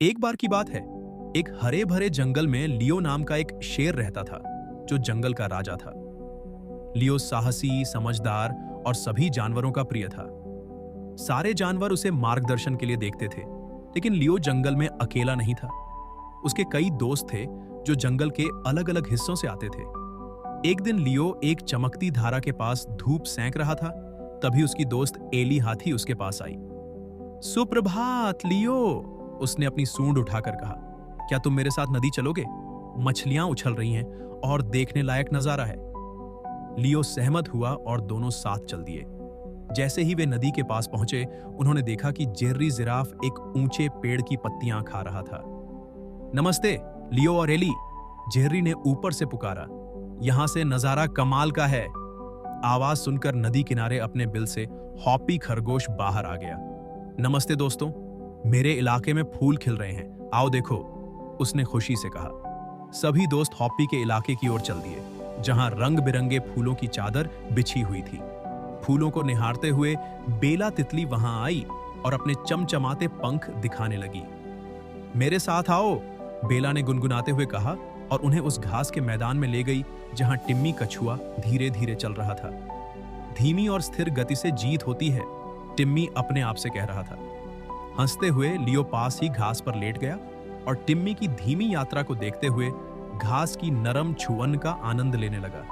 एक बार की बात है। एक हरे भरे जंगल में लियो नाम का एक शेर रहता था, जो जंगल का राजा था। लियो साहसी, समझदार और सभी जानवरों का प्रिय था। सारे जानवर उसे मार्गदर्शन के लिए देखते थे, लेकिन लियो जंगल में अकेला नहीं था। उसके कई दोस्त थे जो जंगल के अलग अलग हिस्सों से आते थे। एक दिन लियो एक चमकती धारा के पास धूप सेंक रहा था। तभी उसकी दोस्त एली हाथी उसके पास आई। सुप्रभात लियो, उसने अपनी सूंड उठाकर कहा। क्या तुम मेरे साथ नदी चलोगे? मछलियां उछल रही हैं और देखने लायक नजारा है। लियो सहमत हुआ और दोनों साथ चल दिए। जैसे ही वे नदी के पास पहुंचे, उन्होंने देखा कि जेर्री जिराफ एक ऊंचे पेड़ की पत्तियां खा रहा था। नमस्ते लियो और एली, जेर्री ने ऊपर से पुकारा। यहां से नजारा कमाल का है। आवाज सुनकर नदी किनारे अपने बिल से हॉपी खरगोश बाहर आ गया। नमस्ते दोस्तों, मेरे इलाके में फूल खिल रहे हैं, आओ देखो, उसने खुशी से कहा। सभी दोस्त हॉपी के इलाके की ओर चल दिए, जहां रंग बिरंगे फूलों की चादर बिछी हुई थी। फूलों को निहारते हुए बेला तितली वहां आई और अपने चमचमाते पंख दिखाने लगी। मेरे साथ आओ, बेला ने गुनगुनाते हुए कहा और उन्हें उस घास के मैदान में ले गई जहां टिम्मी कछुआ धीरे धीरे चल रहा था। धीमी और स्थिर गति से जीत होती है, टिम्मी अपने आप से कह रहा था। हंसते हुए लियो पास ही घास पर लेट गया और टिम्मी की धीमी यात्रा को देखते हुए घास की नरम छुअन का आनंद लेने लगा।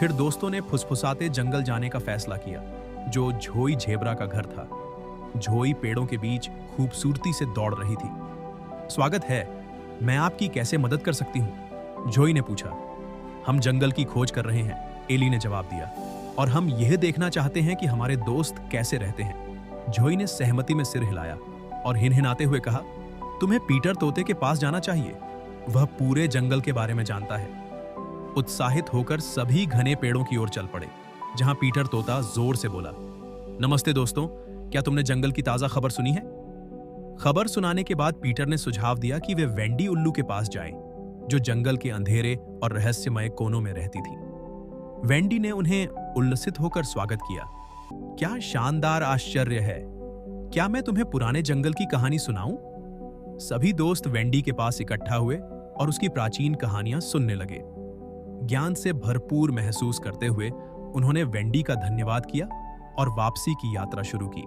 फिर दोस्तों ने फुसफुसाते जंगल जाने का फैसला किया, जो झोई झेबरा का घर था। झोई पेड़ों के बीच खूबसूरती से दौड़ रही थी। स्वागत है, मैं आपकी कैसे मदद कर सकती हूँ? झोई ने पूछा। हम जंगल की खोज कर रहे हैं, एली ने जवाब दिया, और हम यह देखना चाहते हैं कि हमारे दोस्त कैसे रहते हैं। झोई ने सहमति में सिर हिलाया और हिनहिनाते हुए कहा, तुम्हें पीटर तोते के पास जाना चाहिए, वह पूरे जंगल के बारे में जानता है। उत्साहित होकर सभी घने पेड़ों की ओर चल पड़े, जहां पीटर तोता जोर से बोला, नमस्ते दोस्तों, क्या तुमने जंगल की ताजा खबर सुनी है? खबर सुनाने के बाद पीटर ने सुझाव दिया कि वे वेंडी उल्लू के पास जाएं, जो जंगल के अंधेरे और रहस्यमय कोनों में रहती थी। वेंडी ने उन्हें उल्लसित होकर स्वागत किया। क्या शानदार आश्चर्य है! क्या मैं तुम्हें पुराने जंगल की कहानी सुनाऊं? सभी दोस्त वेंडी के पास इकट्ठा हुए और उसकी प्राचीन कहानियां सुनने लगे। ज्ञान से भरपूर महसूस करते हुए उन्होंने वेंडी का धन्यवाद किया और वापसी की यात्रा शुरू की।